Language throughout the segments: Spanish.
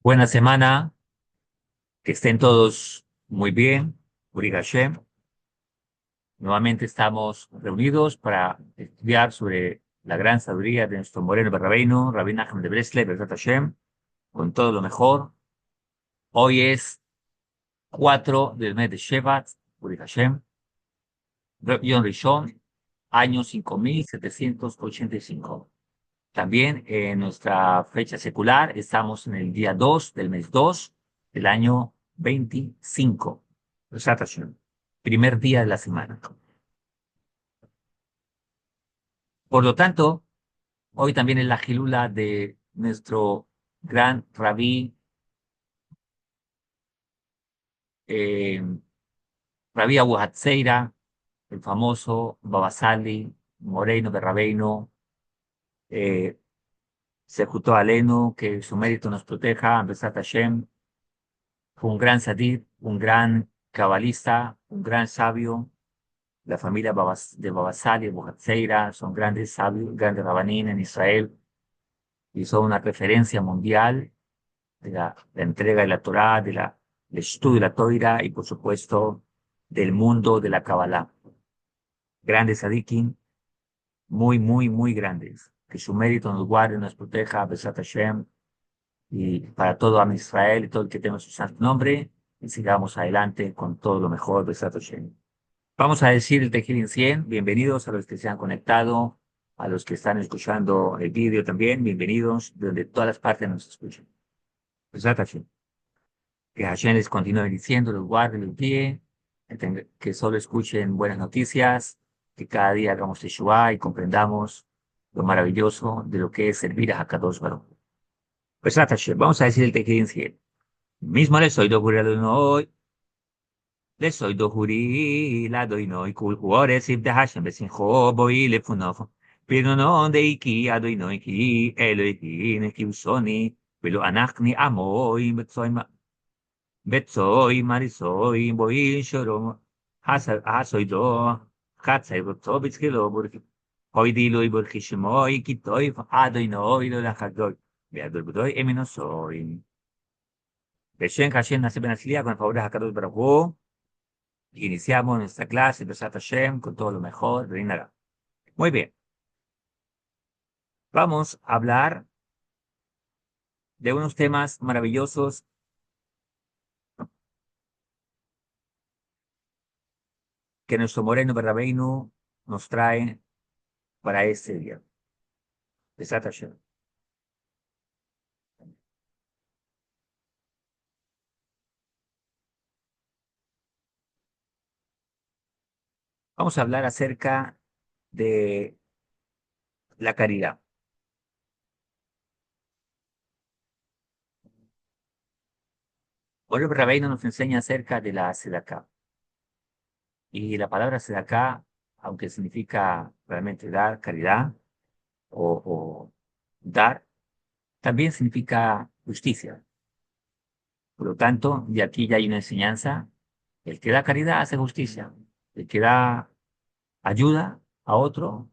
Buena semana, que estén todos muy bien. Uri Hashem. Nuevamente estamos reunidos para estudiar sobre la gran sabiduría de nuestro Moreno Barrabeino, Rabbi Nachman de Breslev, Bezrat Hashem, con todo lo mejor. Hoy es 4 del mes de Shevat, Uri Hashem, Yom Rishon, año 5785. También en nuestra fecha secular estamos en el día 2 del mes 2 del año 25. Bezrat Hashem, primer día de la semana. Por lo tanto, hoy también es la Gilula de nuestro gran eh, Rabí Abu Hatzeira, el famoso Baba Sali, Moreno de Rabeino, eh, Sejutó Alenu, que su mérito nos proteja, Besat Hashem. Fue un gran sadir, un gran cabalista, un gran sabio. La familia de Baba Sali, Abu Hatzeira, son grandes sabios, grandes rabanín en Israel y son una referencia mundial de la entrega de la Torá, del estudio de la Toira y, por supuesto, del mundo de la Kabbalah. Grandes sadikim, muy, muy, muy grandes. Que su mérito nos guarde, nos proteja, Besat Hashem, y para todo Am Israel y todo el que tenga su santo nombre, y sigamos adelante con todo lo mejor, Besat Hashem. Vamos a decir el Tejilim 100. Bienvenidos a los que se han conectado, a los que están escuchando el vídeo también, bienvenidos, de donde todas las partes nos escuchan. Besat Hashem. Que Hashem les continúe diciendo, los guarde, los guíe, que solo escuchen buenas noticias, que cada día hagamos Teshuvah y comprendamos lo maravilloso de lo que es servir a Hakadosh Baruj. Pues Hashem, vamos a decir el Tehilim 100. Mismo les soy do juri hoy, les soy do juri la doy no y kul juores de Hashem besinjo boi lefunof. Pero no de iki adoy no iki Elohim neki usoni, pero anachni amoy Betsoy, Marisoy, Boy, Shorom, Hasoido, Hatsai, Tobitskilo, Burki, Hoidilo, Burkishimoy, Kitoy, Adoino, la Hadoy, Beador Budoy, Eminosoy. Beshen Hashem nace Benasilia con el favor de Hakadosh Baruj. Iniciamos nuestra clase, Besat Hashem, con todo lo mejor, Reinara. Muy bien, vamos a hablar de unos temas maravillosos que nuestro Moreno Berrabeinu nos trae para este día. Besat Hashem. Vamos a hablar acerca de la caridad. Bueno, Rabbeinu nos enseña acerca de la tzedakah. Y la palabra tzedakah, aunque significa realmente dar caridad o dar, también significa justicia. Por lo tanto, de aquí ya hay una enseñanza. El que da caridad hace justicia. El que da ayuda a otro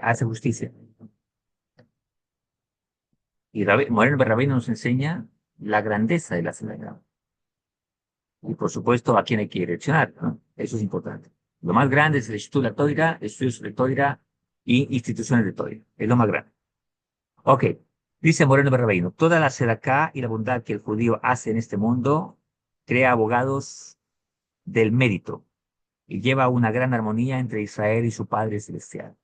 hace justicia. Y Moreno Rabbeinu nos enseña la grandeza de la tzedakah. Y por supuesto, a quién hay que direccionar, ¿no? Eso es importante. Lo más grande es el estudio de la Toira, estudios de Toira y instituciones de Toira. Es lo más grande. Ok. Dice Moreno Berrabeino, toda la sedacá y la bondad que el judío hace en este mundo crea abogados del mérito y lleva una gran armonía entre Israel y su Padre Celestial.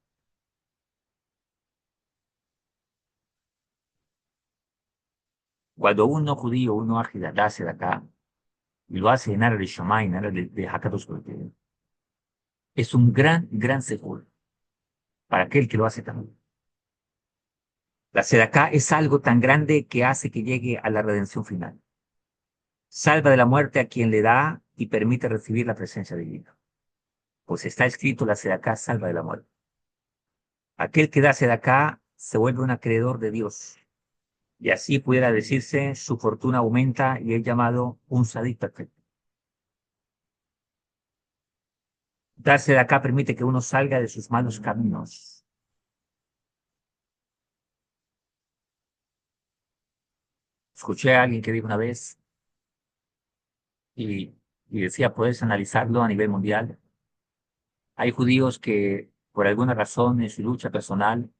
Cuando uno judío, uno ágida, da sedacá y lo hace en área de Shammai, en área de Hakadosh Baruj Hu, es un gran, gran seguro para aquel que lo hace también. La sedacá es algo tan grande que hace que llegue a la redención final. Salva de la muerte a quien le da y permite recibir la presencia divina. Pues está escrito, la sedacá salva de la muerte. Aquel que da sedacá se vuelve un acreedor de Dios. Y así pudiera decirse, su fortuna aumenta y es llamado un sadí perfecto. Dar sedacá permite que uno salga de sus malos caminos. Escuché a alguien que dijo una vez y, y decía, puedes analizarlo a nivel mundial. Hay judíos que por alguna razón en su lucha personal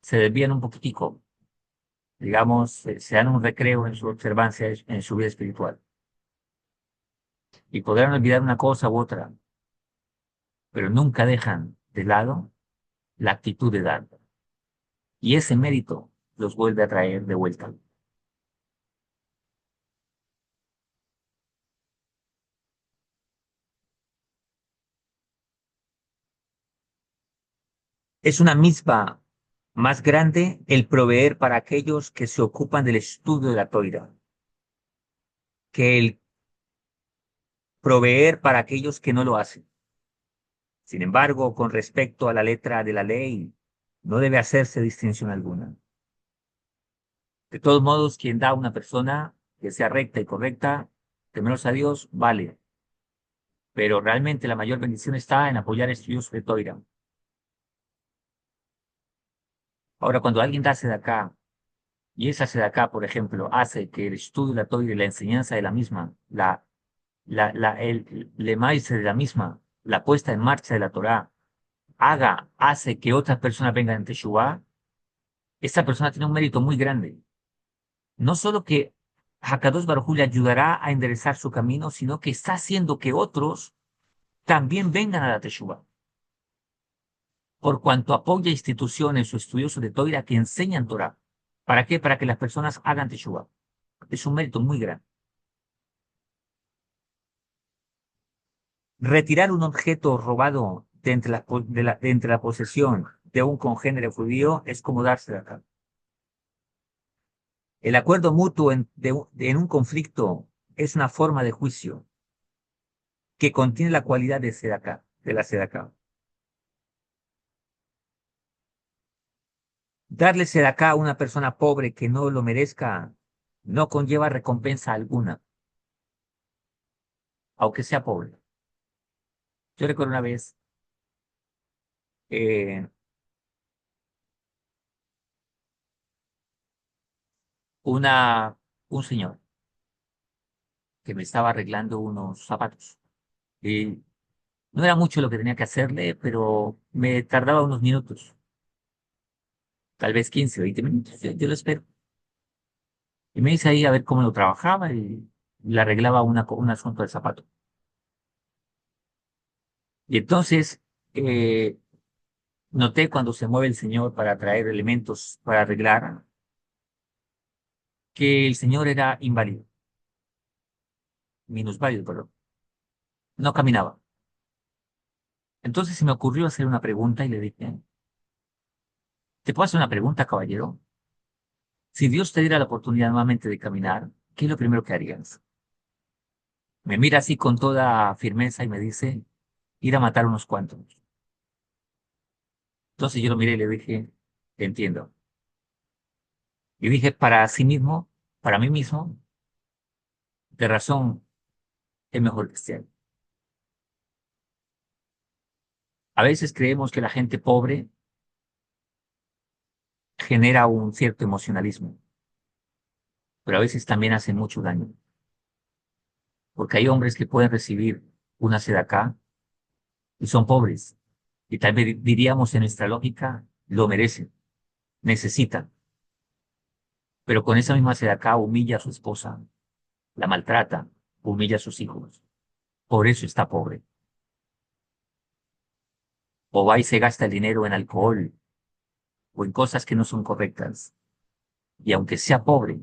se desvían un poquitico, digamos, se dan un recreo en su observancia, en su vida espiritual. Y podrán olvidar una cosa u otra, pero nunca dejan de lado la actitud de dar. Y ese mérito los vuelve a traer de vuelta. Es una misma más grande el proveer para aquellos que se ocupan del estudio de la toira, que el proveer para aquellos que no lo hacen. Sin embargo, con respecto a la letra de la ley, no debe hacerse distinción alguna. De todos modos, quien da a una persona que sea recta y correcta, temerosa a Dios, vale. Pero realmente la mayor bendición está en apoyar estudios de toira. Ahora, cuando alguien da de acá, y esa de acá, por ejemplo, hace que el estudio de la toira y la enseñanza de la misma, el lemaise de la misma, la puesta en marcha de la Torá, hace que otras personas vengan en Teshuvá, esa persona tiene un mérito muy grande. No solo que Hakadosh Baruj Hu le ayudará a enderezar su camino, sino que está haciendo que otros también vengan a la Teshuvá. Por cuanto apoya instituciones o estudiosos de Toira que enseñan Torah. ¿Para qué? Para que las personas hagan Teshuvá. Es un mérito muy grande. Retirar un objeto robado de entre la posesión de un congénere judío es como darse de acá. El acuerdo mutuo en un conflicto es una forma de juicio que contiene la cualidad de tzedakah, de la tzedakah. Darle tzedakah a una persona pobre que no lo merezca no conlleva recompensa alguna, aunque sea pobre. Yo recuerdo una vez eh, una, un señor que me estaba arreglando unos zapatos. Y no era mucho lo que tenía que hacerle, pero me tardaba unos minutos, tal vez 15 o 20 minutos. Yo lo espero. Y me dice ahí a ver cómo lo trabajaba y le arreglaba un asunto del zapato. Y entonces noté cuando se mueve el señor para traer elementos para arreglar que el señor era inválido, minusválido, perdón. No caminaba. Entonces se me ocurrió hacer una pregunta y le dije, ¿te puedo hacer una pregunta, caballero? Si Dios te diera la oportunidad nuevamente de caminar, ¿qué es lo primero que harías? Me mira así con toda firmeza y me dice, ir a matar unos cuantos. Entonces yo lo miré y le dije, entiendo. Y dije, para sí mismo, para mí mismo, de razón, es mejor cristiano. A veces creemos que la gente pobre genera un cierto emocionalismo, pero a veces también hace mucho daño, porque hay hombres que pueden recibir una sedacá y son pobres, y tal vez diríamos en nuestra lógica, lo merecen, necesitan, pero con esa misma sedacá humilla a su esposa, la maltrata, humilla a sus hijos, por eso está pobre. O va y se gasta el dinero en alcohol o en cosas que no son correctas, y aunque sea pobre,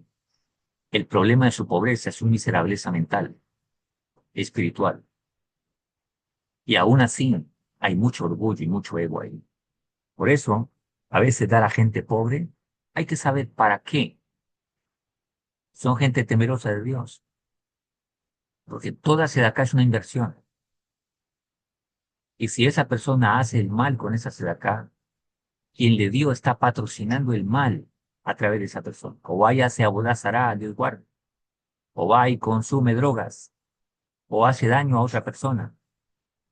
el problema de su pobreza es su miserableza mental, espiritual. Y aún así hay mucho orgullo y mucho ego ahí. Por eso, a veces dar a gente pobre, hay que saber para qué. Son gente temerosa de Dios, porque toda acá es una inversión. Y si esa persona hace el mal con esa acá, quien le dio está patrocinando el mal a través de esa persona. O vaya hace abodazará, Dios guarde. O va y consume drogas, o hace daño a otra persona.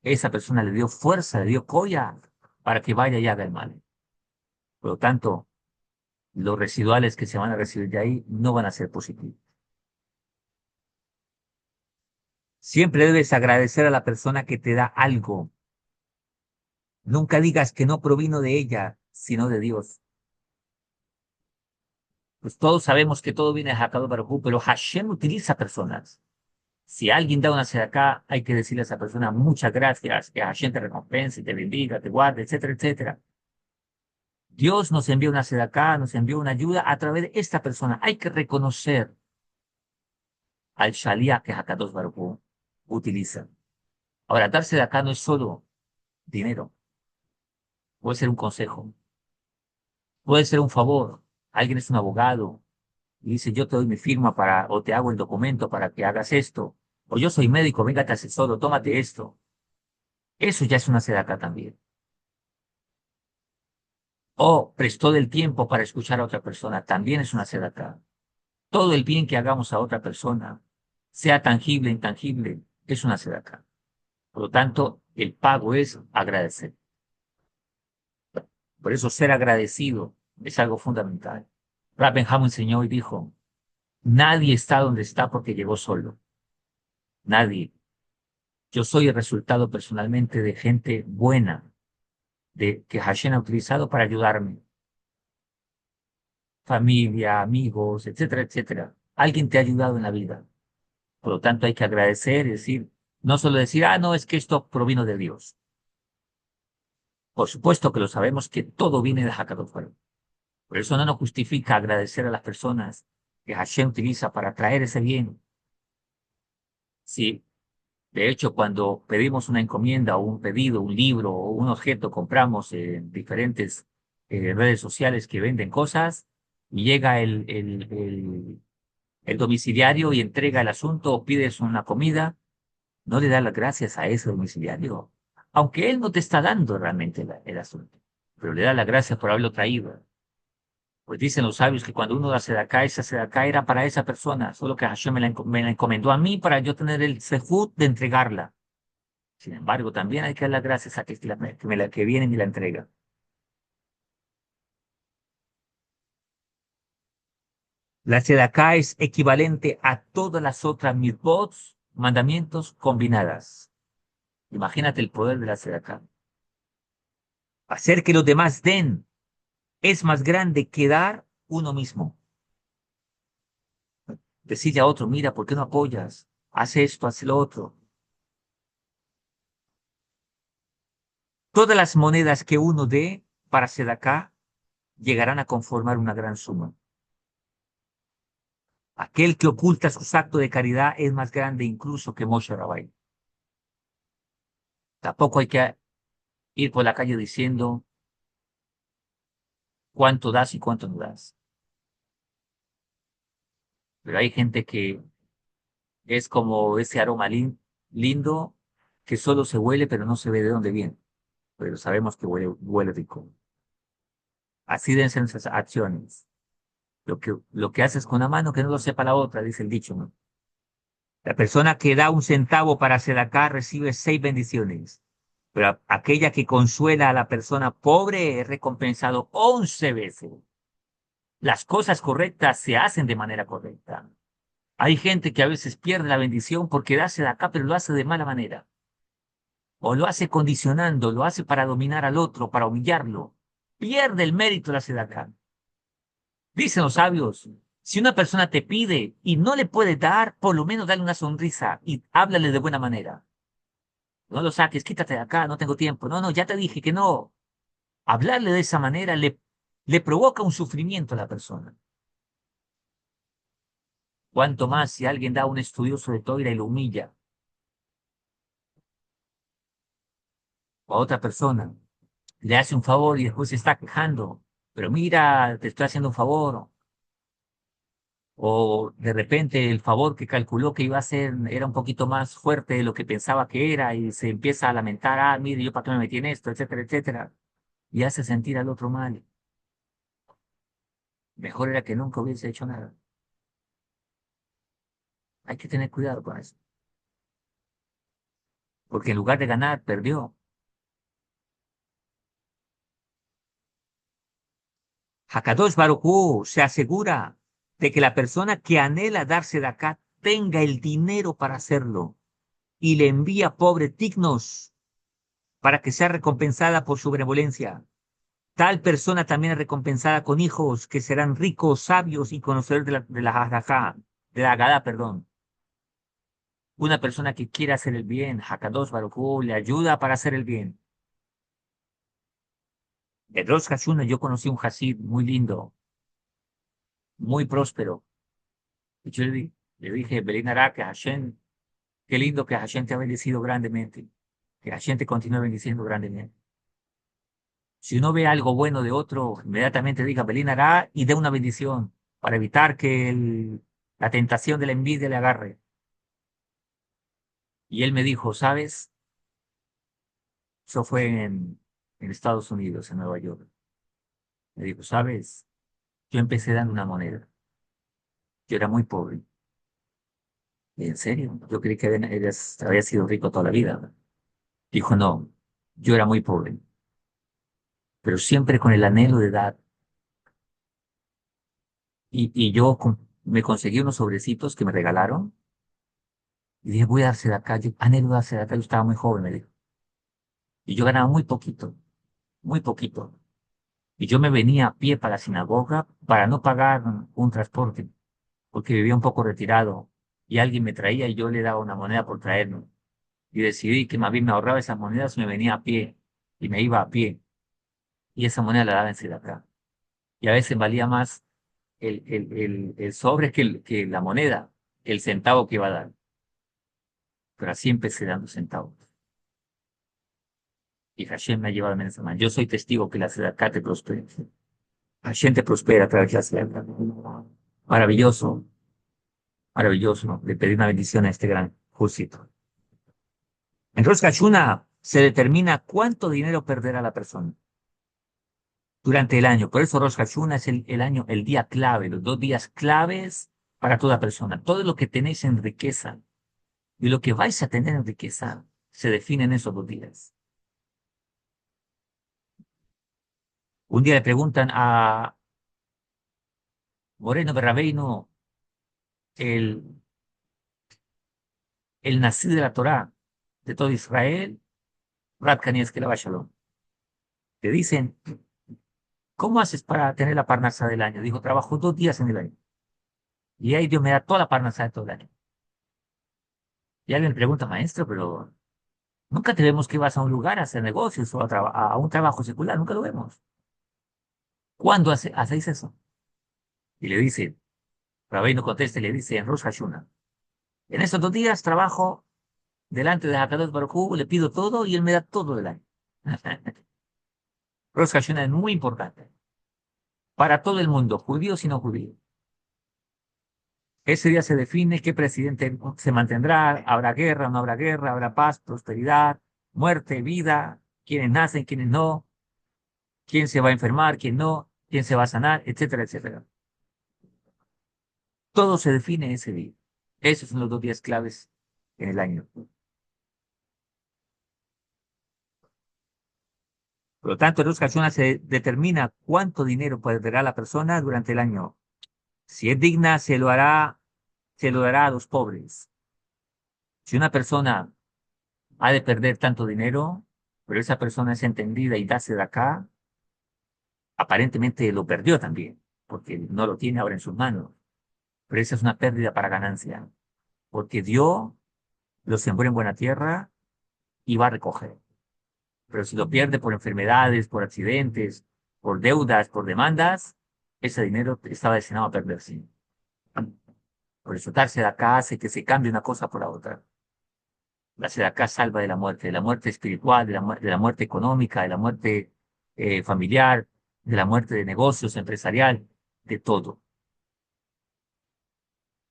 Esa persona le dio fuerza, le dio colla para que vaya y haga el mal. Por lo tanto, los residuales que se van a recibir de ahí no van a ser positivos. Siempre debes agradecer a la persona que te da algo. Nunca digas que no provino de ella, sino de Dios. Pues todos sabemos que todo viene de Hakadosh Baruj Hu, pero Hashem utiliza personas. Si alguien da una acá, hay que decirle a esa persona muchas gracias, que Hashem te recompense, te bendiga, te guarde, etcétera, etcétera. Dios nos envió una acá, nos envió una ayuda a través de esta persona. Hay que reconocer al Shaliach que Hakadosh Baruj Hu utiliza. Ahora, darse de acá no es solo dinero, puede ser un consejo, puede ser un favor. Alguien es un abogado y dice, yo te doy mi firma para, o te hago el documento para que hagas esto. O yo soy médico, venga, te asesoro, tómate esto. Eso ya es una acá también. O prestó del tiempo para escuchar a otra persona, también es una acá. Todo el bien que hagamos a otra persona, sea tangible, intangible, es una acá. Por lo tanto, el pago es agradecer. Por eso ser agradecido es algo fundamental. Rappenham enseñó y dijo, nadie está donde está porque llegó solo. Nadie. Yo soy el resultado personalmente de gente buena, de que Hashem ha utilizado para ayudarme. Familia, amigos, etcétera, etcétera. Alguien te ha ayudado en la vida. Por lo tanto, hay que agradecer y decir, no solo decir, ah, no, es que esto provino de Dios. Por supuesto que lo sabemos que todo viene de Hakadosh Baruj Hu. Por eso no nos justifica agradecer a las personas que Hashem utiliza para traer ese bien. Sí, de hecho, cuando pedimos una encomienda o un pedido, un libro o un objeto, compramos en diferentes redes sociales que venden cosas y llega el domiciliario y entrega el asunto o pides una comida, no le da las gracias a ese domiciliario, aunque él no te está dando realmente el asunto, pero le da las gracias por haberlo traído. Pues dicen los sabios que cuando uno da sedacá, esa sedacá era para esa persona, solo que Hashem me la encomendó a mí para yo tener el sejud de entregarla. Sin embargo, también hay que dar las gracias a que vienen y la entrega. La sedacá es equivalente a todas las otras mitzvot, mandamientos combinadas. Imagínate el poder de la sedacá. Hacer que los demás den es más grande que dar uno mismo. Decirle a otro, mira, ¿por qué no apoyas? Haz esto, haz lo otro. Todas las monedas que uno dé para sedacá llegarán a conformar una gran suma. Aquel que oculta sus actos de caridad es más grande incluso que Moshe Rabbeinu. Tampoco hay que ir por la calle diciendo cuánto das y cuánto no das. Pero hay gente que es como ese aroma lindo que solo se huele pero no se ve de dónde viene. Pero sabemos que huele rico. Así deben ser nuestras acciones. Lo que haces con una mano que no lo sepa la otra, dice el dicho, ¿no? La persona que da un centavo para hacer acá recibe 6 bendiciones. Pero aquella que consuela a la persona pobre es recompensado 11 veces. Las cosas correctas se hacen de manera correcta. Hay gente que a veces pierde la bendición porque hace de acá, pero lo hace de mala manera. O lo hace condicionando, lo hace para dominar al otro, para humillarlo. Pierde el mérito de la acá. Dicen los sabios, si una persona te pide y no le puede dar, por lo menos dale una sonrisa y háblale de buena manera. No lo saques, quítate de acá, no tengo tiempo. No, no, ya te dije que no. Hablarle de esa manera le provoca un sufrimiento a la persona. Cuanto más si alguien da a un estudioso de Toira y lo humilla, o a otra persona, le hace un favor y después se está quejando, pero mira, te estoy haciendo un favor, o de repente el favor que calculó que iba a hacer era un poquito más fuerte de lo que pensaba que era y se empieza a lamentar, ah, mire, yo para qué me metí en esto, etcétera, etcétera, y hace sentir al otro mal. Mejor era que nunca hubiese hecho nada. Hay que tener cuidado con eso, porque en lugar de ganar, perdió. Hakadosh Baruj Hu se asegura de que la persona que anhela darse de acá tenga el dinero para hacerlo y le envía pobres dignos para que sea recompensada por su benevolencia. Tal persona también es recompensada con hijos que serán ricos, sabios y conocedores de la Hajajá, de la Agadá, perdón. Una persona que quiere hacer el bien, Hakadosh Baruj Hu, le ayuda para hacer el bien. En Rosh Hashuna yo conocí un Hasid muy lindo, muy próspero. Y yo le dije, Belén Ará, que Hashem, qué lindo que Hashem te ha bendecido grandemente, que Hashem te continúe bendiciendo grandemente. Si uno ve algo bueno de otro, inmediatamente diga Belén Ará y dé una bendición para evitar que la tentación de la envidia le agarre. Y él me dijo, ¿sabes? Eso fue en Estados Unidos, en Nueva York. Me dijo, ¿sabes? Yo empecé dando una moneda. Yo era muy pobre. ¿En serio? Yo creí que había sido rico toda la vida. Dijo, no, yo era muy pobre, pero siempre con el anhelo de dar. Y yo me conseguí unos sobrecitos que me regalaron y dije, voy a darse de acá. Yo anhelo darse de acá. Yo estaba muy joven, me dijo. Y yo ganaba muy poquito, muy poquito. Y yo me venía a pie para la sinagoga para no pagar un transporte, porque vivía un poco retirado. Y alguien me traía y yo le daba una moneda por traerme. Y decidí que más bien me ahorraba esas monedas, me venía a pie y me iba a pie. Y esa moneda la daba en Sedacá. Y a veces valía más el sobre que la moneda, el centavo que iba a dar. Pero así empecé dando centavos. Y Hashem me ha llevado en esa mano. Yo soy testigo que la Sedacá te prospera. Hashem te prospera a través de la Sedacá. Maravilloso, maravilloso. Le pedí una bendición a este gran Jusito. En Rosh Hashuna se determina cuánto dinero perderá la persona durante el año. Por eso Rosh Hashuna es el año, el día clave, los 2 días claves para toda persona. Todo lo que tenéis en riqueza y lo que vais a tener en riqueza se define en esos 2 días. Un día le preguntan a Moreno Berrabeino, el, el nacido de la Torá de todo Israel, Rat Kanievski Shalom. Le dicen, ¿cómo haces para tener la parnasa del año? Dijo, trabajo 2 días en el año. Y ahí Dios me da toda la parnasa de todo el año. Y alguien le pregunta, maestro, pero nunca te vemos que vas a un lugar a hacer negocios o a un trabajo secular, nunca lo vemos. ¿Cuándo hacéis eso? Y le dice, Rabbi no contesta y le dice en Rosh Hashuna, en estos 2 días trabajo delante de Hakadosh Baruj Hu, le pido todo y él me da todo del año. Rosh Hashuna es muy importante para todo el mundo, judíos y no judíos. Ese día se define qué presidente se mantendrá, habrá guerra, no habrá guerra, habrá paz, prosperidad, muerte, vida, quienes nacen, quienes no, quién se va a enfermar, quién no, quién se va a sanar, etcétera, etcétera. Todo se define ese día. Esos son los 2 días claves en el año. Por lo tanto, en Rosh Hashanah se determina cuánto dinero perderá la persona durante el año. Si es digna, se lo dará a los pobres. Si una persona ha de perder tanto dinero, pero esa persona es entendida y dace de acá, aparentemente lo perdió también, porque no lo tiene ahora en sus manos. Pero esa es una pérdida para ganancia, porque Dios lo sembró en buena tierra y va a recoger. Pero si lo pierde por enfermedades, por accidentes, por deudas, por demandas, ese dinero estaba destinado a perderse. Por eso darse de acá hace que se cambie una cosa por la otra. Darse de acá salva de la muerte espiritual, de la muerte económica, de la muerte familiar, de la muerte de negocios, empresarial, de todo.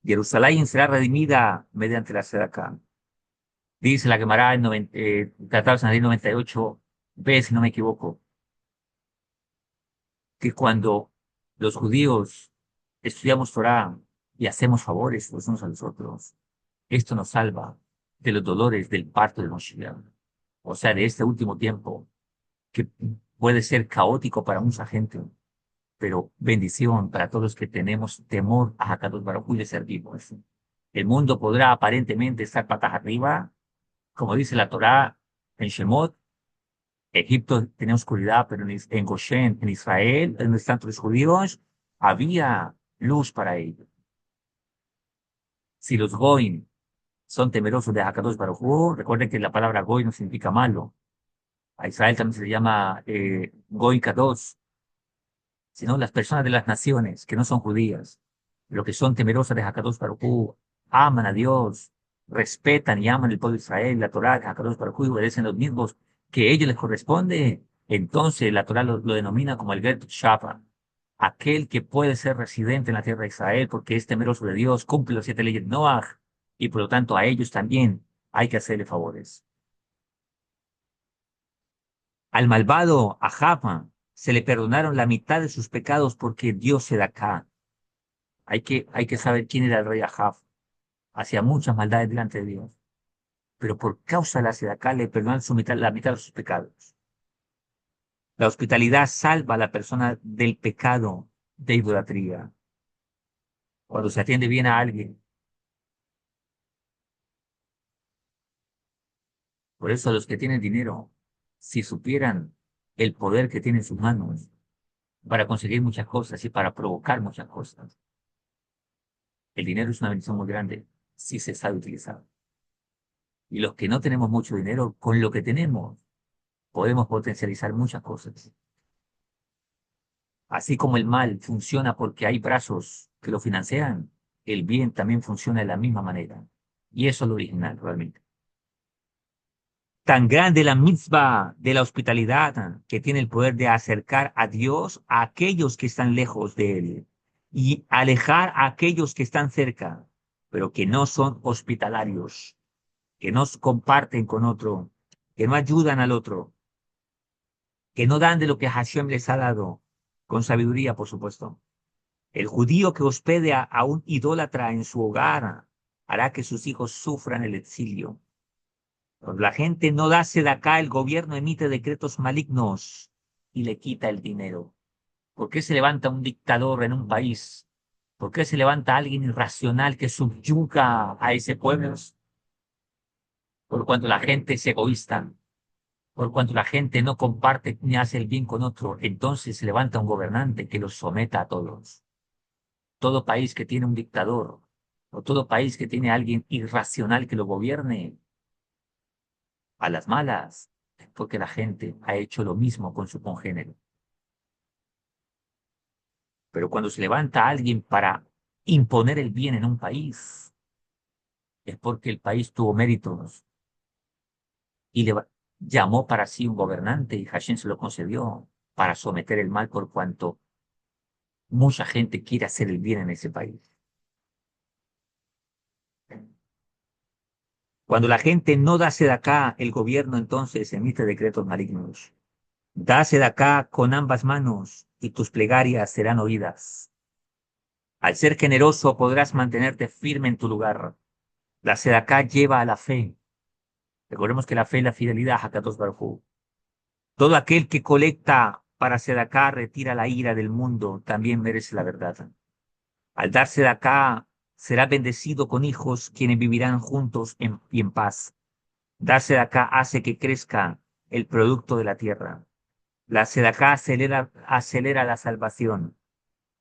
Jerusalén será redimida mediante la acá. Dice la Gemara en Tratado de Sanedrín 98b, si no me equivoco, que cuando los judíos estudiamos Torah y hacemos favores los unos a los otros, esto nos salva de los dolores del parto de Moshiach. O sea, de este último tiempo que puede ser caótico para mucha gente. pero bendición para todos los que tenemos temor a Hakadosh Baruj Hu y le servimos. El mundo podrá aparentemente estar patas arriba, como dice la Torá en Shemot. Egipto tenía oscuridad, pero en Goshen, en Israel, donde están los judíos, había luz para ellos. Si los Goim son temerosos de Hakadosh Baruj Hu, recuerden que la palabra Goy no significa malo. A Israel también se le llama Goy Kadosh, sino las personas de las naciones que no son judías, lo que son temerosas de Hakadosh Baruj Hu, aman a Dios, respetan y aman el pueblo de Israel, la Torá de Hakadosh Baruj Hu, y obedecen los mismos que a ellos les corresponde. Entonces la Torá lo denomina como el Get Shava, aquel que puede ser residente en la tierra de Israel porque es temeroso de Dios, cumple las 7 leyes de Noah, y por lo tanto a ellos también hay que hacerle favores. Al malvado, a Jaffa, se le perdonaron la mitad de sus pecados porque Dios se da acá. Hay que saber quién era el rey Ahab. Hacía muchas maldades delante de Dios, pero por causa de la sedacá le perdonan la mitad de sus pecados. La hospitalidad salva a la persona del pecado de idolatría. Cuando se atiende bien a alguien. Por eso los que tienen dinero, si supieran el poder que tienen en sus manos para conseguir muchas cosas y para provocar muchas cosas, el dinero es una bendición muy grande si se sabe utilizar. Y los que no tenemos mucho dinero, con lo que tenemos, podemos potencializar muchas cosas. Así como el mal funciona porque hay brazos que lo financian, el bien también funciona de la misma manera. Y eso es lo original, realmente. Tan grande la mitzvah de la hospitalidad que tiene el poder de acercar a Dios a aquellos que están lejos de Él y alejar a aquellos que están cerca, pero que no son hospitalarios, que no comparten con otro, que no ayudan al otro, que no dan de lo que Hashem les ha dado, con sabiduría, por supuesto. El judío que hospede a un idólatra en su hogar hará que sus hijos sufran el exilio. Cuando la gente no da acá, el gobierno emite decretos malignos y le quita el dinero. ¿Por qué se levanta un dictador en un país? ¿Por qué se levanta alguien irracional que subyuga a ese pueblo? Por cuanto la gente es egoísta, por cuanto la gente no comparte ni hace el bien con otro, entonces se levanta un gobernante que los someta a todos. Todo país que tiene un dictador o todo país que tiene a alguien irracional que lo gobierne a las malas, es porque la gente ha hecho lo mismo con su congénero. Pero cuando se levanta alguien para imponer el bien en un país, es porque el país tuvo méritos y llamó para sí un gobernante y Hashem se lo concedió para someter el mal por cuanto mucha gente quiere hacer el bien en ese país. Cuando la gente no da acá, el gobierno entonces emite decretos malignos. Dase de acá con ambas manos y tus plegarias serán oídas. Al ser generoso podrás mantenerte firme en tu lugar. La sedacá lleva a la fe. Recordemos que la fe es la fidelidad a Hakadosh Baruj Hu. Todo aquel que colecta para sedacá retira la ira del mundo, también merece la verdad. Al darse de acá será bendecido con hijos quienes vivirán juntos y en paz. Darse de acá hace que crezca el producto de la tierra. La sedacá acelera la salvación.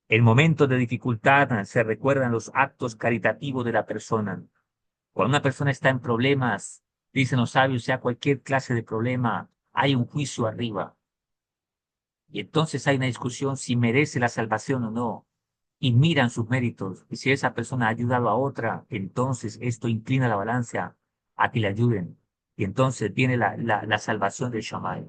En momentos de dificultad se recuerdan los actos caritativos de la persona. Cuando una persona está en problemas, dicen los sabios, sea cualquier clase de problema, hay un juicio arriba. Y entonces hay una discusión si merece la salvación o no. Y miran sus méritos. Y si esa persona ha ayudado a otra, entonces esto inclina la balanza a que le ayuden. Y entonces viene la salvación del Shammai.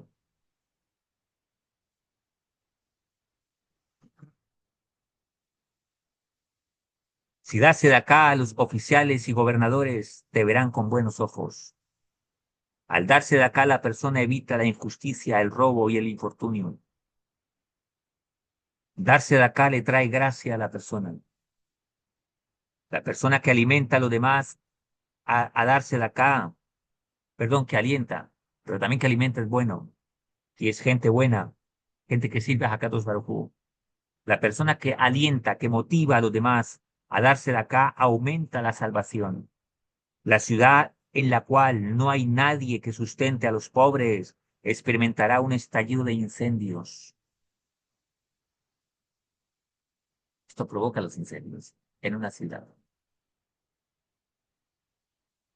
Si dase de acá a los oficiales y gobernadores, te verán con buenos ojos. Al darse de acá, la persona evita la injusticia, el robo y el infortunio. Darse de acá le trae gracia a la persona. La persona que alimenta a los demás a darse de acá, perdón, que alienta, pero también que alimenta es bueno. Y es gente buena, gente que sirve a Hakadosh Baruj Hu. La persona que alienta, que motiva a los demás a darse de acá, aumenta la salvación. La ciudad en la cual no hay nadie que sustente a los pobres experimentará un estallido de incendios. Esto provoca los incendios en una ciudad.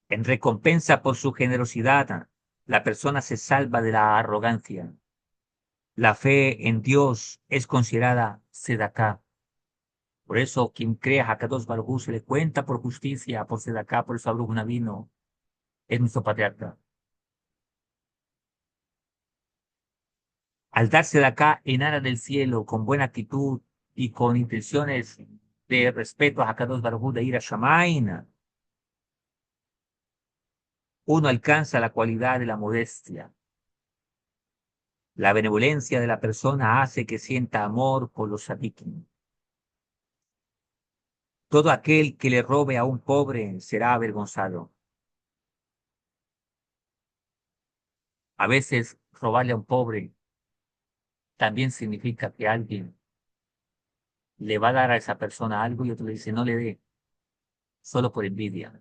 En recompensa por su generosidad, la persona se salva de la arrogancia. La fe en Dios es considerada sedaká. Por eso, quien crea a Kadosh Baruj Hu se le cuenta por justicia, por sedaká, por eso Abraham Navino, es nuestro patriarca. Al darse de acá en aras del cielo, con buena actitud y con intenciones de respeto a Hakadosh Baruj Hu, de ir a Shamain, uno alcanza la cualidad de la modestia. La benevolencia de la persona hace que sienta amor por los sadikim. Todo aquel que le robe a un pobre será avergonzado. A veces robarle a un pobre también significa que alguien le va a dar a esa persona algo y otro le dice no le dé, solo por envidia.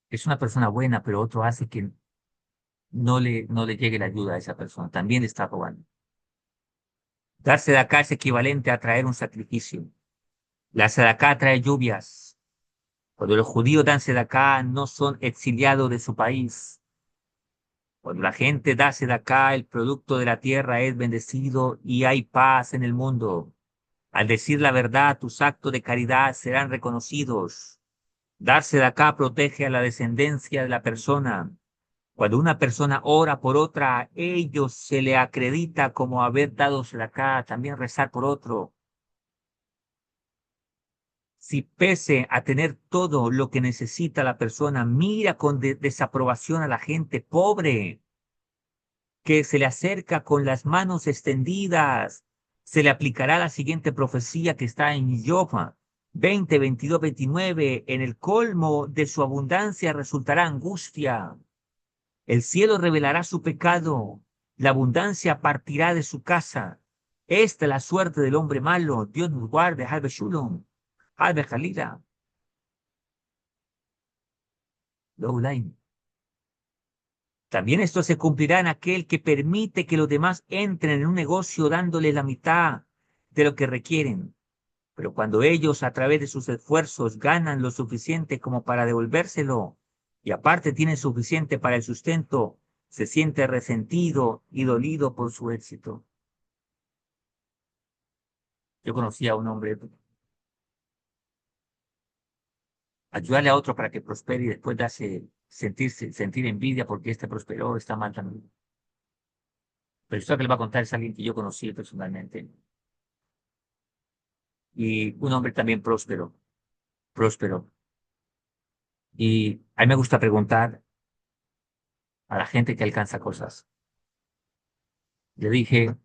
Es una persona buena, pero otro hace que no le llegue la ayuda a esa persona. También le está robando. Darse de acá es equivalente a traer un sacrificio. La acá trae lluvias. Cuando los judíos dan acá no son exiliados de su país. Cuando la gente da acá, el producto de la tierra es bendecido y hay paz en el mundo. Al decir la verdad, tus actos de caridad serán reconocidos. Darse de acá protege a la descendencia de la persona. Cuando una persona ora por otra, a ellos se le acredita como haber dado acá, también rezar por otro. Si pese a tener todo lo que necesita la persona, mira con desaprobación a la gente pobre que se le acerca con las manos extendidas, se le aplicará la siguiente profecía que está en Job 20, 22, 29. En el colmo de su abundancia resultará angustia. El cielo revelará su pecado, la abundancia partirá de su casa. Esta es la suerte del hombre malo. Dios nos guarde, Halbe Shalom, Halbe Jalila, Loulaim. También esto se cumplirá en aquel que permite que los demás entren en un negocio dándole la mitad de lo que requieren. Pero cuando ellos a través de sus esfuerzos ganan lo suficiente como para devolvérselo y aparte tienen suficiente para el sustento, se siente resentido y dolido por su éxito. Yo conocí a un hombre, ayudarle a otro para que prospere y después sentir envidia porque este prosperó, está mal también. Pero esto que le va a contar es alguien que yo conocí personalmente. Y un hombre también próspero, próspero. Y a mí me gusta preguntar a la gente que alcanza cosas. Le dije,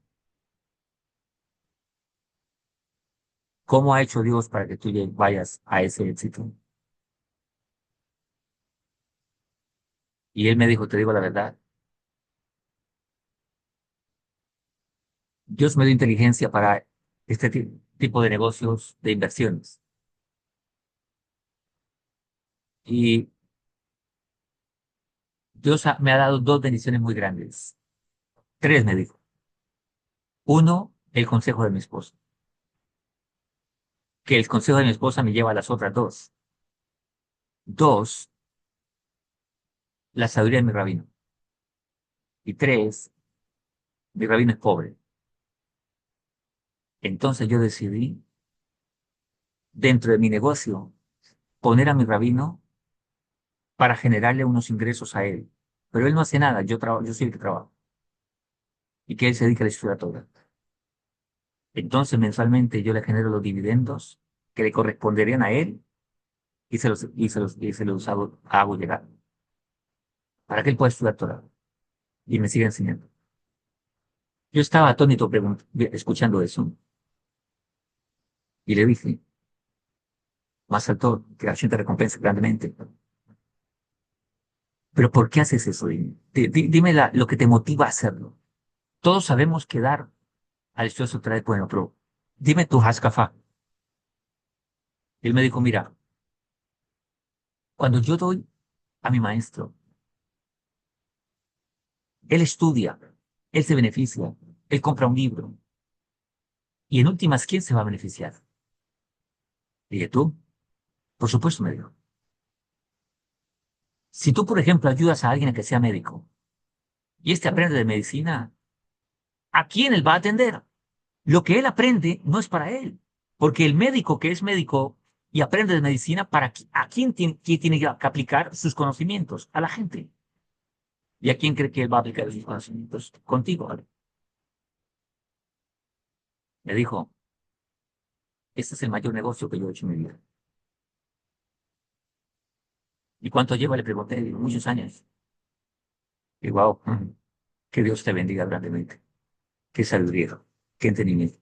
¿cómo ha hecho Dios para que tú vayas a ese éxito? Y él me dijo, te digo la verdad, Dios me dio inteligencia para este tipo de negocios, de inversiones. Y Dios me ha dado dos bendiciones muy grandes. Tres, me dijo. Uno, el consejo de mi esposa. Que el consejo de mi esposa me lleva a las otras dos. Dos, la sabiduría de mi rabino. Y tres, mi rabino es pobre. Entonces yo decidí, dentro de mi negocio, poner a mi rabino para generarle unos ingresos a él. Pero él no hace nada, yo soy el que trabajo. Y que él se dedique a la escritura toda. Entonces mensualmente yo le genero los dividendos que le corresponderían a él y se los hago llegar para que él pueda estudiar Torah y me siga enseñando. Yo estaba atónito escuchando eso y le dije, más alto, que la gente recompense grandemente. Pero ¿por qué haces eso? Dime, dime lo que te motiva a hacerlo. Todos sabemos que dar al estudio otra vez, bueno, pero dime tu Haskafá. Y él me dijo, mira, cuando yo doy a mi maestro, él estudia, él se beneficia, él compra un libro. Y en últimas, ¿quién se va a beneficiar? Dije, tú, por supuesto, me dijo. Si tú, por ejemplo, ayudas a alguien a que sea médico y este aprende de medicina, ¿a quién él va a atender? Lo que él aprende no es para él, porque el médico que es médico y aprende de medicina, ¿a quién tiene que aplicar sus conocimientos? A la gente. ¿Y a quién cree que él va a aplicar sus conocimientos? Contigo. ¿Vale? Me dijo, este es el mayor negocio que yo he hecho en mi vida. ¿Y cuánto lleva? Le pregunté, muchos años. Y wow, que Dios te bendiga grandemente. Qué sabiduría, qué entendimiento.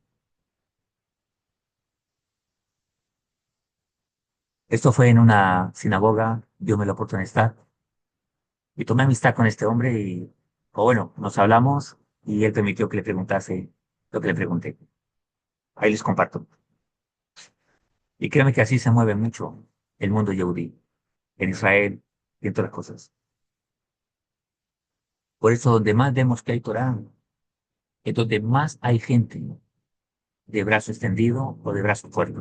Esto fue en una sinagoga, Dios me la oportunidad de estar. Y tomé amistad con este hombre o bueno, nos hablamos y él permitió que le preguntase lo que le pregunté. Ahí les comparto. Y créanme que así se mueve mucho el mundo yehudí, en Israel y en todas las cosas. Por eso, donde más vemos que hay Torah, es donde más hay gente de brazo extendido o de brazo fuerte.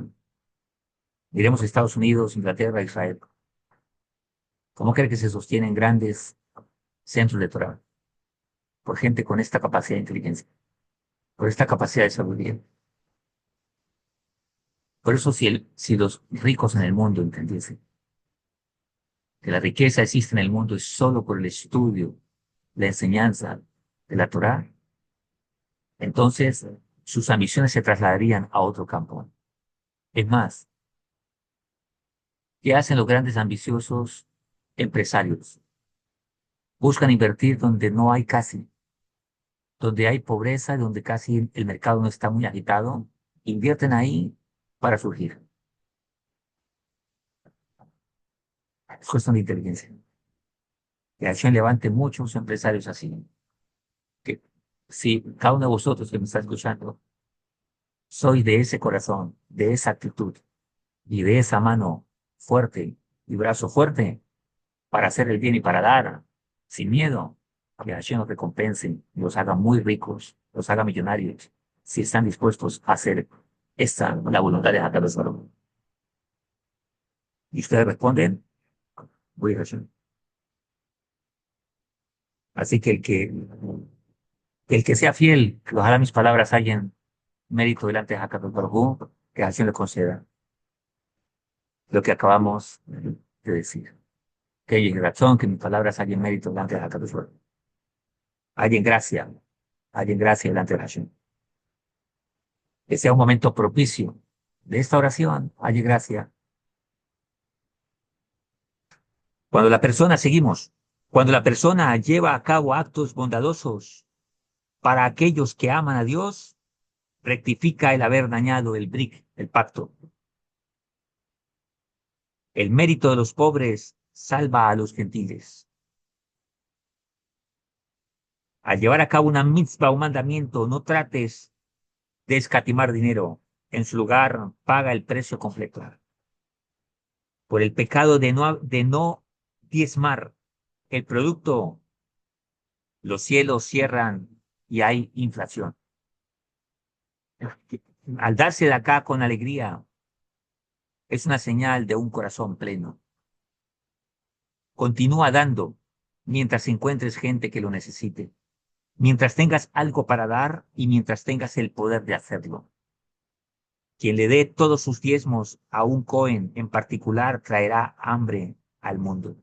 Diremos Estados Unidos, Inglaterra, Israel. ¿Cómo cree que se sostienen grandes centros de Torah? Por gente con esta capacidad de inteligencia, por esta capacidad de sabiduría. Por eso, si los ricos en el mundo entendiesen que la riqueza existe en el mundo es solo por el estudio, la enseñanza de la Torá, entonces sus ambiciones se trasladarían a otro campo. Es más, ¿qué hacen los grandes ambiciosos empresarios? Buscan invertir donde no hay casi, donde hay pobreza, donde casi el mercado no está muy agitado, invierten ahí para surgir. Es cuestión de inteligencia. Que Acción levante muchos empresarios así. Que si cada uno de vosotros que me está escuchando, soy de ese corazón, de esa actitud y de esa mano fuerte y brazo fuerte para hacer el bien y para dar sin miedo, que Hashem los recompense, los haga muy ricos, los haga millonarios, si están dispuestos a hacer esta, la voluntad de Hakadosh Baruj Hu. Y ustedes responden, voy a Hashem. Así que el que sea fiel, que ojalá mis palabras hayan mérito delante de Hakadosh Baruj Hu, que Hashem le conceda lo que acabamos de decir. Que hay razón, que mis palabras hayan mérito delante de Hakadosh Baruj Hu. Hay en gracia delante de Hashem. Que sea un momento propicio de esta oración, hay gracia. Cuando la persona, seguimos, cuando la persona lleva a cabo actos bondadosos para aquellos que aman a Dios, rectifica el haber dañado el bric, el pacto. El mérito de los pobres salva a los gentiles. Al llevar a cabo una mitzvah, un mandamiento, no trates de escatimar dinero. En su lugar, paga el precio completo. Por el pecado de no diezmar el producto, los cielos cierran y hay inflación. Al darse de acá con alegría, es una señal de un corazón pleno. Continúa dando mientras encuentres gente que lo necesite, mientras tengas algo para dar y mientras tengas el poder de hacerlo. Quien le dé todos sus diezmos a un Cohen en particular traerá hambre al mundo.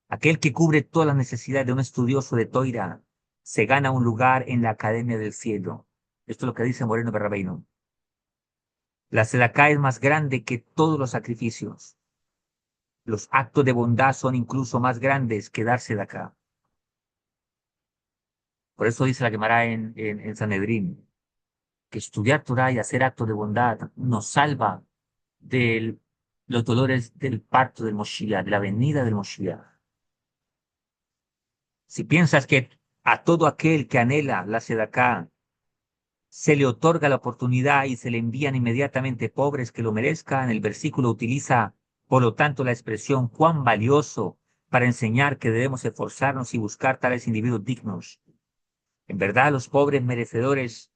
Aquel que cubre toda la necesidad de un estudioso de Toira se gana un lugar en la academia del cielo. Esto es lo que dice Moreno Berrabeino. La sedacá es más grande que todos los sacrificios. Los actos de bondad son incluso más grandes que dar sedacá. Por eso dice la Gemara en Sanedrín, que estudiar Torah y hacer actos de bondad nos salva de los dolores del parto del Moshiach, de la venida del Moshiach. Si piensas que a todo aquel que anhela la sedacá se le otorga la oportunidad y se le envían inmediatamente pobres que lo merezcan. El versículo utiliza, por lo tanto, la expresión cuán valioso para enseñar que debemos esforzarnos y buscar tales individuos dignos. En verdad, los pobres merecedores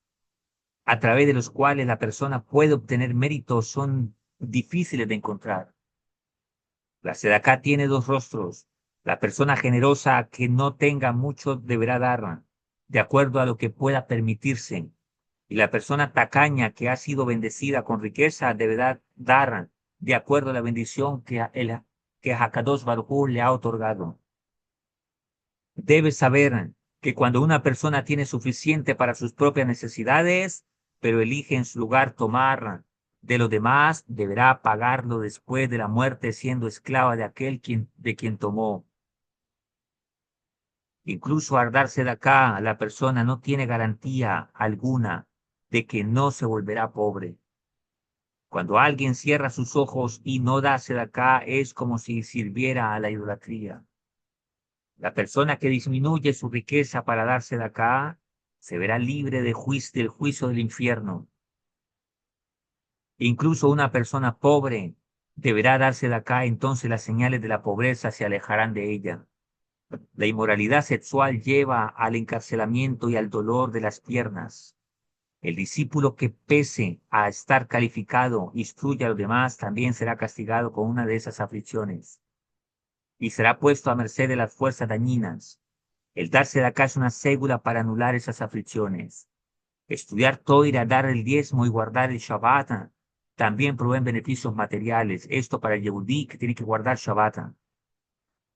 a través de los cuales la persona puede obtener méritos son difíciles de encontrar. La sedacá tiene dos rostros. La persona generosa que no tenga mucho deberá dar, de acuerdo a lo que pueda permitirse. Y la persona tacaña que ha sido bendecida con riqueza deberá dar, de acuerdo a la bendición que Hakadosh Baruj Hu le ha otorgado. Debes saber que cuando una persona tiene suficiente para sus propias necesidades, pero elige en su lugar tomar de los demás, deberá pagarlo después de la muerte siendo esclava de de quien tomó. Incluso al darse de acá, la persona no tiene garantía alguna de que no se volverá pobre. Cuando alguien cierra sus ojos y no da de acá, es como si sirviera a la idolatría. La persona que disminuye su riqueza para darse de acá se verá libre del juicio del infierno. Incluso una persona pobre deberá darse de acá, entonces las señales de la pobreza se alejarán de ella. La inmoralidad sexual lleva al encarcelamiento y al dolor de las piernas. El discípulo que pese a estar calificado instruye a los demás también será castigado con una de esas aflicciones y será puesto a merced de las fuerzas dañinas. El darse de acá es una cédula para anular esas aflicciones. Estudiar Toira, dar el diezmo y guardar el Shabbat también proveen beneficios materiales. Esto para el Yehudí que tiene que guardar Shabbat.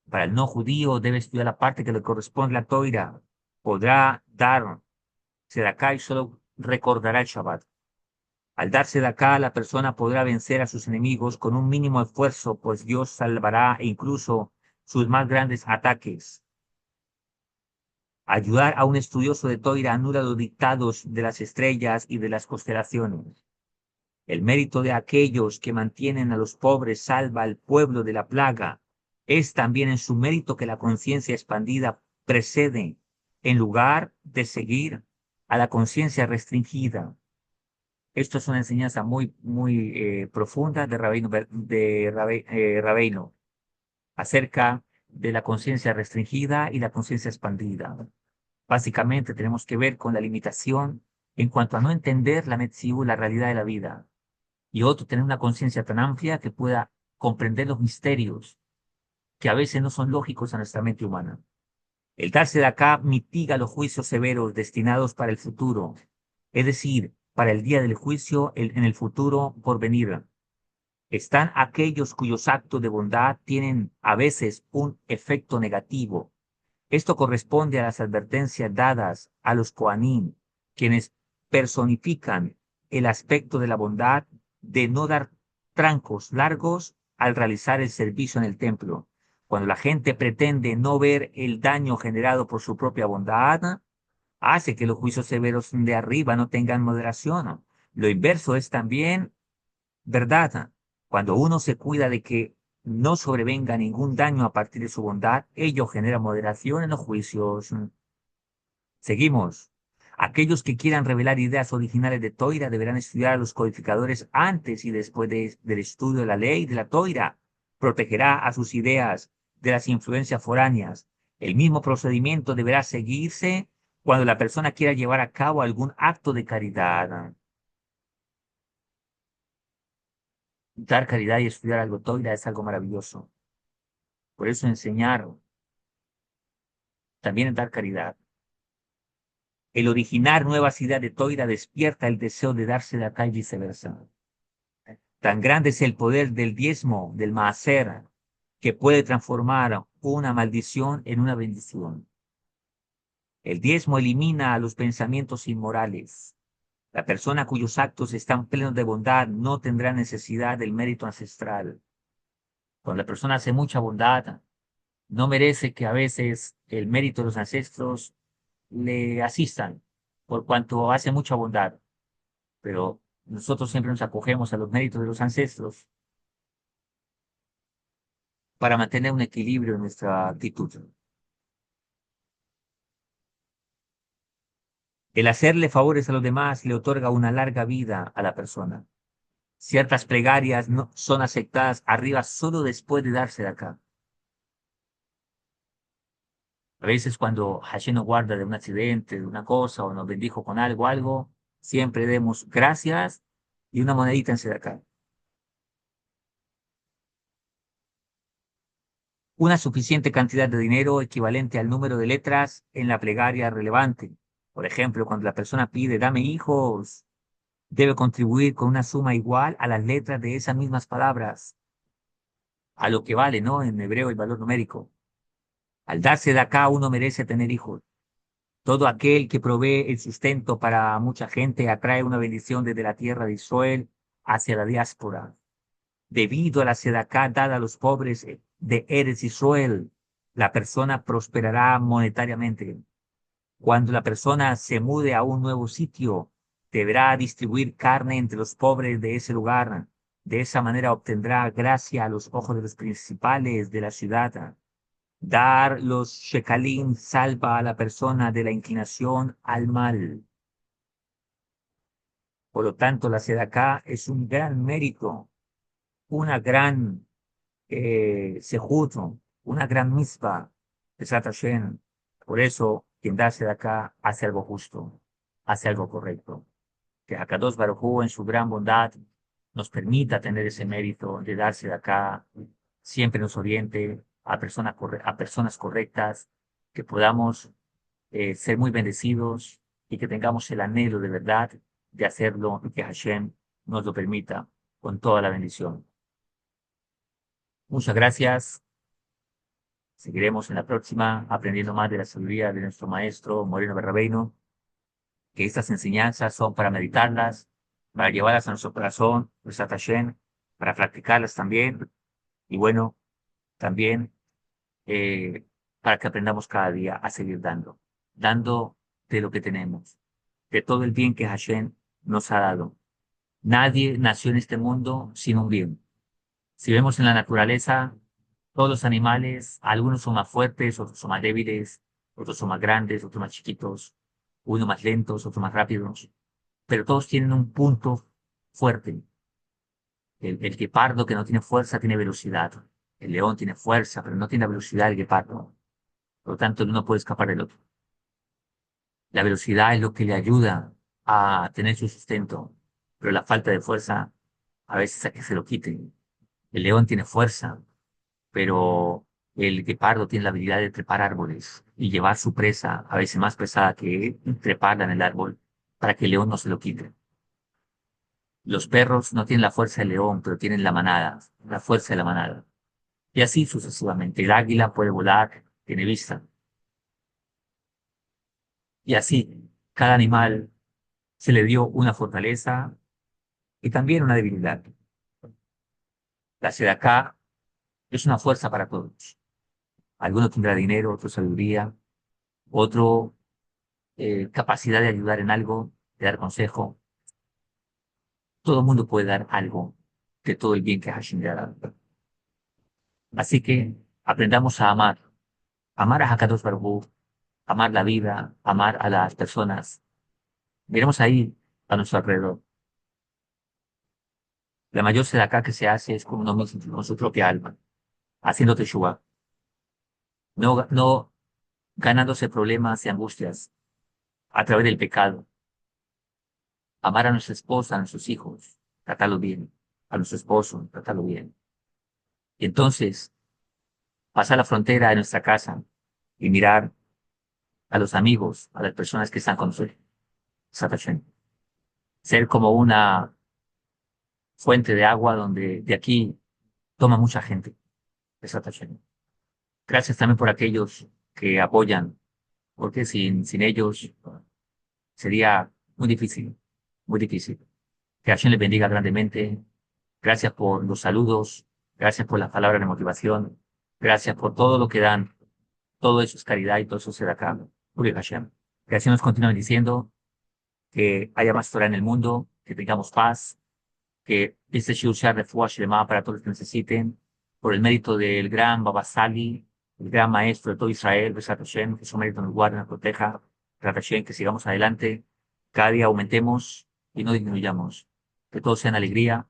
Para el no judío debe estudiar la parte que le corresponde a la Toira. Podrá dar acá y solo recordará el Shabbat. Al darse de acá, la persona podrá vencer a sus enemigos con un mínimo esfuerzo, pues Dios salvará e incluso sus más grandes ataques. Ayudar a un estudioso de Toira anula los dictados de las estrellas y de las constelaciones. El mérito de aquellos que mantienen a los pobres salva al pueblo de la plaga. Es también en su mérito que la conciencia expandida precede, en lugar de seguir a la conciencia restringida. Esto es una enseñanza muy profunda de Rabbeinu acerca de la conciencia restringida y la conciencia expandida. Básicamente tenemos que ver con la limitación en cuanto a no entender la Metziú, la realidad de la vida, y otro, tener una conciencia tan amplia que pueda comprender los misterios que a veces no son lógicos a nuestra mente humana. El darse de acá mitiga los juicios severos destinados para el futuro, es decir, para el día del juicio en el futuro por venir. Están aquellos cuyos actos de bondad tienen a veces un efecto negativo. Esto corresponde a las advertencias dadas a los Kohanim, quienes personifican el aspecto de la bondad de no dar trancos largos al realizar el servicio en el templo. Cuando la gente pretende no ver el daño generado por su propia bondad, hace que los juicios severos de arriba no tengan moderación. Lo inverso es también verdad. Cuando uno se cuida de que no sobrevenga ningún daño a partir de su bondad, ello genera moderación en los juicios. Seguimos. Aquellos que quieran revelar ideas originales de Toira deberán estudiar a los codificadores antes y después del estudio de la ley de la Toira. Protegerá a sus ideas de las influencias foráneas. El mismo procedimiento deberá seguirse cuando la persona quiera llevar a cabo algún acto de caridad. Dar caridad y estudiar algo Toira es algo maravilloso. Por eso enseñar también es dar caridad. El originar nuevas ideas de Toira despierta el deseo de darse de acá y viceversa. Tan grande es el poder del diezmo, del maaser, que puede transformar una maldición en una bendición. El diezmo elimina a los pensamientos inmorales. La persona cuyos actos están plenos de bondad no tendrá necesidad del mérito ancestral. Cuando la persona hace mucha bondad, no merece que a veces el mérito de los ancestros le asistan, por cuanto hace mucha bondad. Pero nosotros siempre nos acogemos a los méritos de los ancestros para mantener un equilibrio en nuestra actitud. El hacerle favores a los demás le otorga una larga vida a la persona. Ciertas plegarias no son aceptadas arriba solo después de darse de acá. A veces cuando Hashem nos guarda de un accidente, de una cosa, o nos bendijo con algo, siempre demos gracias y una monedita en acá. Una suficiente cantidad de dinero equivalente al número de letras en la plegaria relevante. Por ejemplo, cuando la persona pide, dame hijos, debe contribuir con una suma igual a las letras de esas mismas palabras, a lo que vale, ¿no? En hebreo el valor numérico. Al darse de acá uno merece tener hijos. Todo aquel que provee el sustento para mucha gente atrae una bendición desde la tierra de Israel hacia la diáspora. Debido a la sedacá dada a los pobres de Eretz Israel, la persona prosperará monetariamente. Cuando la persona se mude a un nuevo sitio, deberá distribuir carne entre los pobres de ese lugar. De esa manera obtendrá gracia a los ojos de los principales de la ciudad. Dar los shekalim salva a la persona de la inclinación al mal. Por lo tanto, la sedacá es un gran mérito, una gran sejud, una gran mispa de Hashem. Por eso, quien da sedacá hace algo justo, hace algo correcto. Que Hakadosh Baruj Hu, en su gran bondad, nos permita tener ese mérito de darse de acá, siempre nos oriente a a personas correctas, que podamos ser muy bendecidos y que tengamos el anhelo de verdad de hacerlo y que Hashem nos lo permita con toda la bendición. Muchas gracias. Seguiremos en la próxima aprendiendo más de la sabiduría de nuestro maestro Moreno Berrabeino, que estas enseñanzas son para meditarlas, para llevarlas a nuestro corazón, nuestra Hashem, para practicarlas también y bueno, también eh, para que aprendamos cada día a seguir dando, dando de lo que tenemos, de todo el bien que Hashem nos ha dado. Nadie nació en este mundo sin un bien. Si vemos en la naturaleza, todos los animales, algunos son más fuertes, otros son más débiles, otros son más grandes, otros más chiquitos, unos más lentos, otros más rápidos, pero todos tienen un punto fuerte. El guepardo que no tiene fuerza tiene velocidad. El león tiene fuerza, pero no tiene la velocidad del guepardo. Por lo tanto, uno no puede escapar del otro. La velocidad es lo que le ayuda a tener su sustento, pero la falta de fuerza a veces a que se lo quiten. El león tiene fuerza, pero el guepardo tiene la habilidad de trepar árboles y llevar su presa, a veces más pesada que él, treparla en el árbol para que el león no se lo quite. Los perros no tienen la fuerza del león, pero tienen la manada, la fuerza de la manada. Y así sucesivamente. El águila puede volar, tiene vista. Y así, cada animal se le dio una fortaleza y también una debilidad. La sedacá es una fuerza para todos. Alguno tendrá dinero, otro sabiduría, otro capacidad de ayudar en algo, de dar consejo. Todo el mundo puede dar algo de todo el bien que Hashem le ha dado. Así que aprendamos a amar. Amar a Hakadosh Baruj Hu, amar la vida, amar a las personas. Miremos ahí a nuestro alrededor. La mayor sedacá que se hace es con uno mismo, con su propia alma, haciendo teshuva, no ganándose problemas y angustias a través del pecado. Amar a nuestra esposa, a nuestros hijos, tratarlo bien, a nuestro esposo, tratarlo bien. Y entonces, pasar la frontera de nuestra casa y mirar a los amigos, a las personas que están con nosotros. Satashen. Ser como una fuente de agua donde de aquí toma mucha gente. Satashen. Gracias también por aquellos que apoyan, porque sin ellos sería muy difícil, muy difícil. Que Hashem les bendiga grandemente. Gracias por los saludos, gracias por las palabras de motivación, gracias por todo lo que dan. Todo eso es caridad y todo eso se da acá. Uri Hashem. Que así nos continúen diciendo que haya más Torah en el mundo, que tengamos paz, que este shiur sea refuah shlema para todos los que necesiten, por el mérito del gran Baba Sali, el gran maestro de todo Israel, Besat Hashem, que su mérito nos guarde, nos proteja, Hashem, que sigamos adelante, cada día aumentemos y no disminuyamos, que todos sean alegría,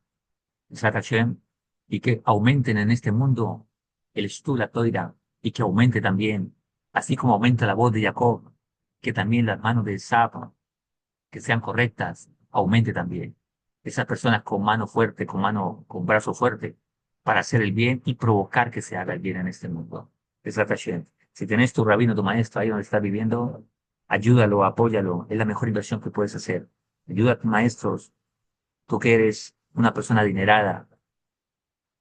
Hashem, y que aumenten en este mundo el estudio, la toira, y que aumente también, así como aumenta la voz de Jacob, que también las manos de Esab, que sean correctas, aumente también. Esas personas con mano fuerte, con brazo fuerte, para hacer el bien y provocar que se haga el bien en este mundo. Besat Hashem. Si tenés tu rabino, tu maestro ahí donde estás viviendo, ayúdalo, apóyalo. Es la mejor inversión que puedes hacer. Ayuda a tus maestros. Tú que eres una persona adinerada,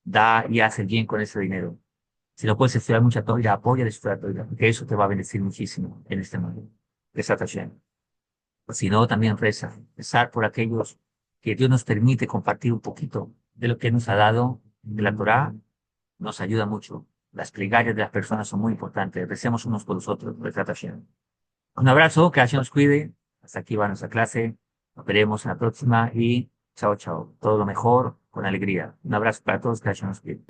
da y haz el bien con ese dinero. Si no puedes estudiar mucha Torah, apoya el estudiar Torah, porque eso te va a bendecir muchísimo en este mundo. Besat Hashem. Si no, también reza, rezar por aquellos que Dios nos permite compartir un poquito de lo que nos ha dado de la Torá, nos ayuda mucho. Las plegarias de las personas son muy importantes. Recemos unos por los otros. Besat Hashem. Un abrazo, que Hashem nos cuide. Hasta aquí va nuestra clase. Nos veremos en la próxima y chao, chao. Todo lo mejor, con alegría. Un abrazo para todos, que Hashem nos cuide.